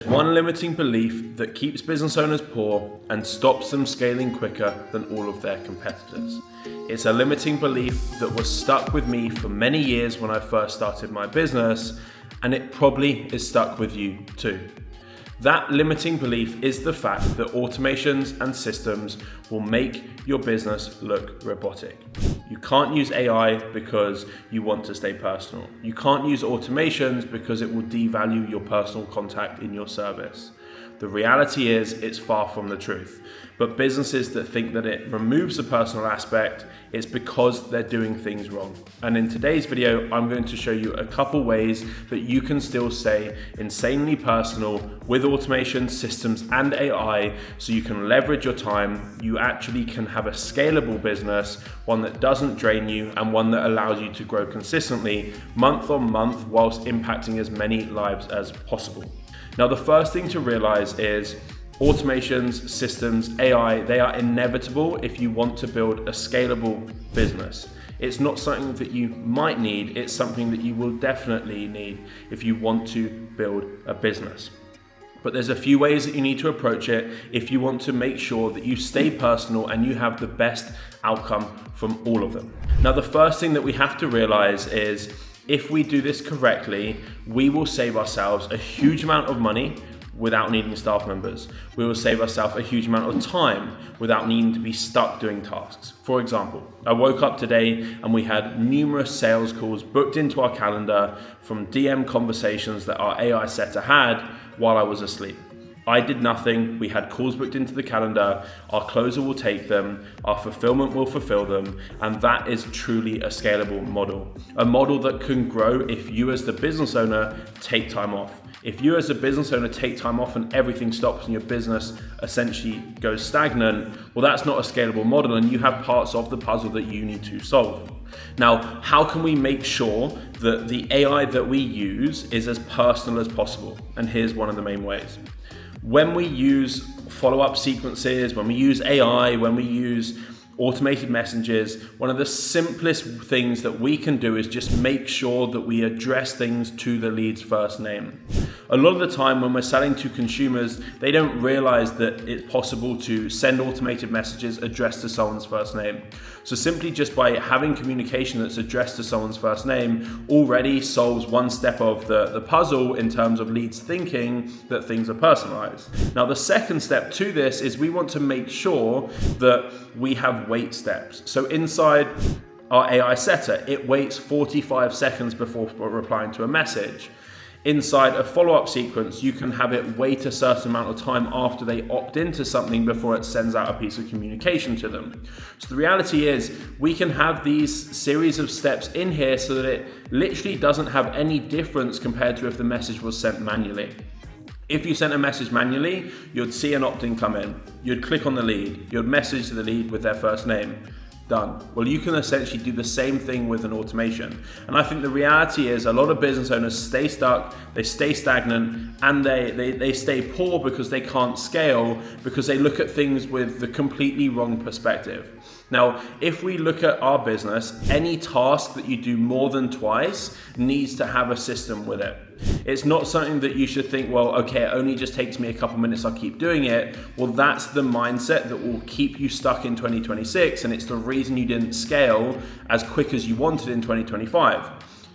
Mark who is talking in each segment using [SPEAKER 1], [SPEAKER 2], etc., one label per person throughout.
[SPEAKER 1] One limiting belief that keeps business owners poor and stops them scaling quicker than all of their competitors. It's a limiting belief that was stuck with me for many years when I first started my business, and it probably is stuck with you too. That limiting belief is the fact that automations and systems will make your business look robotic. You can't use AI because you want to stay personal. You can't use automations because it will devalue your personal contact in your service. The reality is it's far from the truth. But businesses that think that it removes the personal aspect, it's because they're doing things wrong. And in today's video, I'm going to show you a couple ways that you can still stay insanely personal with automation, systems, and AI, so you can leverage your time. You actually can have a scalable business, one that doesn't drain you and one that allows you to grow consistently month on month whilst impacting as many lives as possible. Now, the first thing to realize is automations, systems, AI, they are inevitable if you want to build a scalable business. It's not something that you might need, it's something that you will definitely need if you want to build a business. But there's a few ways that you need to approach it if you want to make sure that you stay personal and you have the best outcome from all of them. Now, the first thing that we have to realize is if we do this correctly, we will save ourselves a huge amount of money without needing staff members. We will save ourselves a huge amount of time without needing to be stuck doing tasks. For example, I woke up today and we had numerous sales calls booked into our calendar from DM conversations that our AI setter had while I was asleep. I did nothing. We had calls booked into the calendar. Our closer will take them. Our fulfillment will fulfill them. And that is truly a scalable model. A model that can grow if you as the business owner take time off. If you as a business owner take time off and everything stops and your business essentially goes stagnant, well, that's not a scalable model and you have parts of the puzzle that you need to solve. Now, how can we make sure that the AI that we use is as personal as possible? And here's one of the main ways. When we use follow-up sequences, when we use AI, when we use automated messages, one of the simplest things that we can do is just make sure that we address things to the lead's first name. A lot of the time when we're selling to consumers, they don't realize that it's possible to send automated messages addressed to someone's first name. So simply just by having communication that's addressed to someone's first name already solves one step of the puzzle in terms of leads thinking that things are personalized. Now, the second step to this is we want to make sure that we have wait steps. So inside our AI setter, it waits 45 seconds before replying to a message. Inside a follow-up sequence, you can have it wait a certain amount of time after they opt into something before it sends out a piece of communication to them. So the reality is we can have these series of steps in here so that it literally doesn't have any difference compared to if the message was sent manually. If you sent a message manually, you'd see an opt-in come in, you'd click on the lead, you'd message the lead with their first name. Done. Well, you can essentially do the same thing with an automation. And I think the reality is a lot of business owners stay stuck, they stay stagnant, and they stay poor because they can't scale, because they look at things with the completely wrong perspective. Now, if we look at our business, any task that you do more than twice needs to have a system with it. It's not something that you should think, well, okay, it only just takes me a couple minutes, I'll keep doing it. Well, that's the mindset that will keep you stuck in 2026, and it's the reason you didn't scale as quick as you wanted in 2025.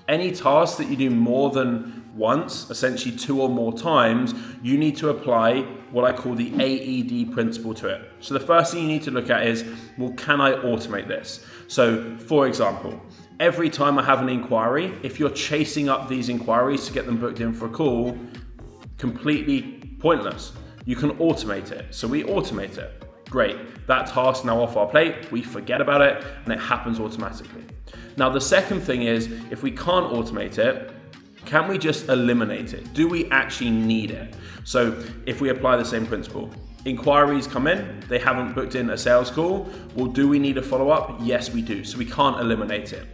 [SPEAKER 1] Any task that you do more than once, essentially 2 or more times, you need to apply what I call the AED Principle to it. So the first thing you need to look at is, well, can I automate this? So for example, every time I have an inquiry, if you're chasing up these inquiries to get them booked in for a call, completely pointless. You can automate it. So we automate it. Great. That task now off our plate, we forget about it, and it happens automatically. Now, the second thing is, if we can't automate it, can we just eliminate it? Do we actually need it? So if we apply the same principle, inquiries come in, they haven't booked in a sales call. Well, do we need a follow-up? Yes, we do. So we can't eliminate it.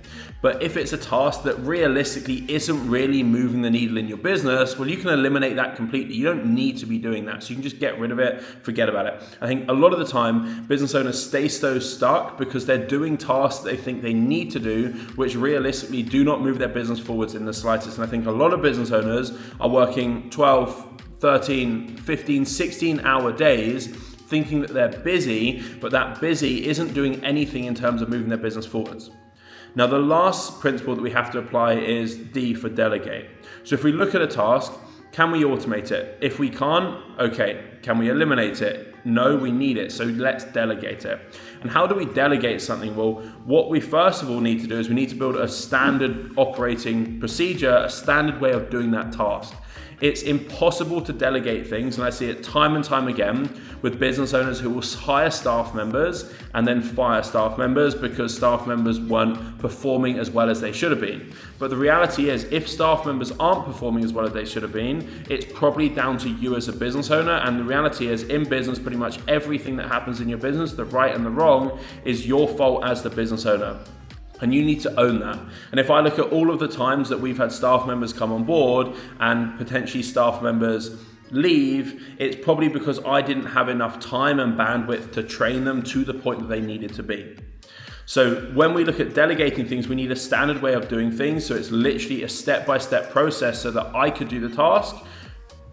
[SPEAKER 1] But if it's a task that realistically isn't really moving the needle in your business, well, you can eliminate that completely. You don't need to be doing that. So you can just get rid of it, forget about it. I think a lot of the time, business owners stay so stuck because they're doing tasks they think they need to do, which realistically do not move their business forwards in the slightest. And I think a lot of business owners are working 12, 13, 15, 16-hour days thinking that they're busy, but that busy isn't doing anything in terms of moving their business forwards. Now, the last principle that we have to apply is D for delegate. So if we look at a task, can we automate it? If we can't, okay, can we eliminate it? No, we need it, so let's delegate it. And how do we delegate something? Well, what we first of all need to do is we need to build a standard operating procedure, a standard way of doing that task. It's impossible to delegate things, and I see it time and time again with business owners who will hire staff members and then fire staff members because staff members weren't performing as well as they should have been. But the reality is, if staff members aren't performing as well as they should have been, it's probably down to you as a business owner. And the reality is, in business, pretty much everything that happens in your business, the right and the wrong, is your fault as the business owner. And you need to own that. And if I look at all of the times that we've had staff members come on board and potentially staff members leave, it's probably because I didn't have enough time and bandwidth to train them to the point that they needed to be. So when we look at delegating things, we need a standard way of doing things. So it's literally a step-by-step process so that I could do the task,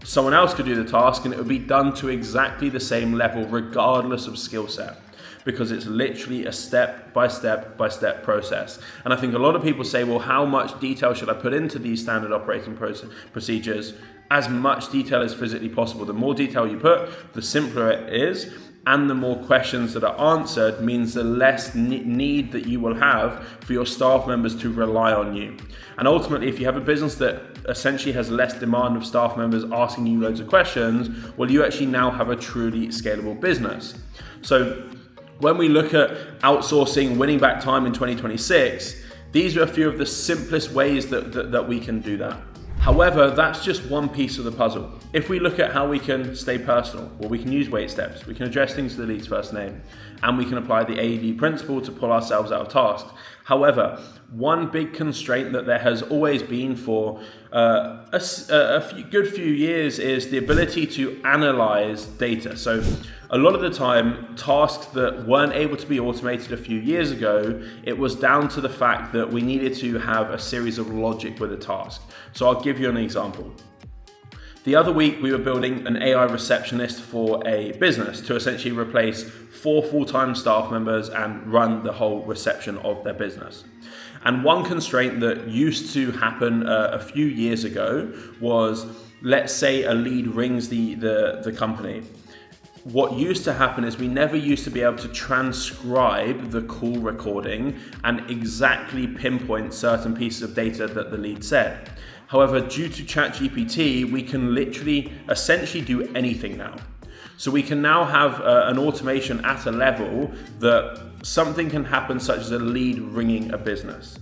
[SPEAKER 1] someone else could do the task, and it would be done to exactly the same level regardless of skill set. Because it's literally a step-by-step process. And I think a lot of people say, well, how much detail should I put into these standard operating procedures? As much detail as physically possible. The more detail you put, the simpler it is, and the more questions that are answered means the less need that you will have for your staff members to rely on you. And ultimately, if you have a business that essentially has less demand of staff members asking you loads of questions, well, you actually now have a truly scalable business. So when we look at outsourcing, winning back time in 2026, these are a few of the simplest ways that we can do that. However, that's just one piece of the puzzle. If we look at how we can stay personal, well, we can use wait steps, we can address things to the lead's first name, and we can apply the AED principle to pull ourselves out of tasks. However, one big constraint that there has always been for a good few years is the ability to analyze data. So a lot of the time, tasks that weren't able to be automated a few years ago, it was down to the fact that we needed to have a series of logic with a task. So I'll give you an example. The other week, we were building an AI receptionist for a business to essentially replace 4 full-time staff members and run the whole reception of their business. And one constraint that used to happen a few years ago was, let's say a lead rings the company. What used to happen is we never used to be able to transcribe the call recording and exactly pinpoint certain pieces of data that the lead said. However, due to ChatGPT, we can literally essentially do anything now. So we can now have an automation at a level that something can happen such as a lead ringing a business.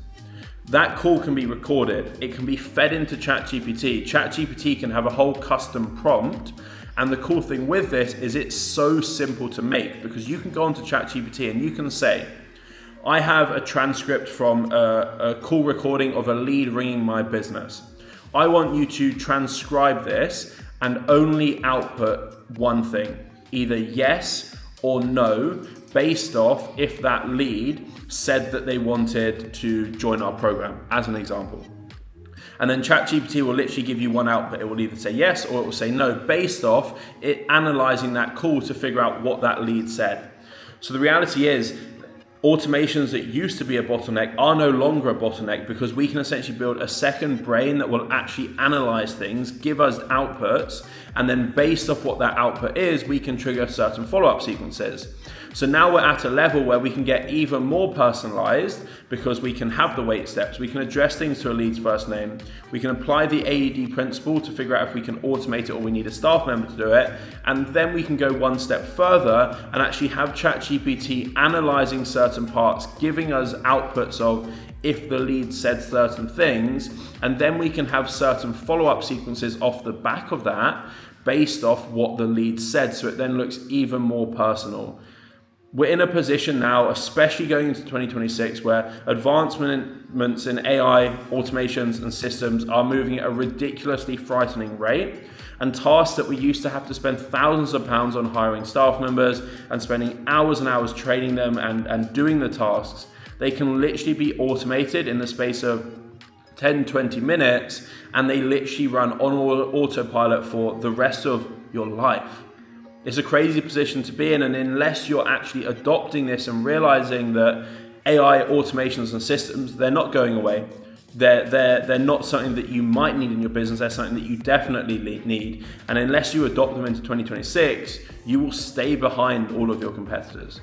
[SPEAKER 1] That call can be recorded. It can be fed into ChatGPT. ChatGPT can have a whole custom prompt. And the cool thing with this is it's so simple to make because you can go onto ChatGPT and you can say, I have a transcript from a call recording of a lead ringing my business. I want you to transcribe this and only output one thing, either yes or no, based off if that lead said that they wanted to join our program, as an example. And then ChatGPT will literally give you one output. It will either say yes or it will say no, based off it analyzing that call to figure out what that lead said. So the reality is, automations that used to be a bottleneck are no longer a bottleneck because we can essentially build a second brain that will actually analyze things, give us outputs, and then based off what that output is, we can trigger certain follow-up sequences. So now we're at a level where we can get even more personalized because we can have the wait steps, we can address things to a lead's first name, we can apply the AED principle to figure out if we can automate it or we need a staff member to do it, and then we can go one step further and actually have ChatGPT analyzing certain parts, giving us outputs of if the lead said certain things, and then we can have certain follow-up sequences off the back of that based off what the lead said, so it then looks even more personal. We're in a position now, especially going into 2026, where advancements in AI, automations and systems are moving at a ridiculously frightening rate. And tasks that we used to have to spend thousands of pounds on hiring staff members and spending hours and hours training them and doing the tasks, they can literally be automated in the space of 10, 20 minutes, and they literally run on autopilot for the rest of your life. It's a crazy position to be in, and unless you're actually adopting this and realizing that AI automations and systems, they're not going away. They're not something that you might need in your business. They're something that you definitely need. And unless you adopt them into 2026, you will stay behind all of your competitors.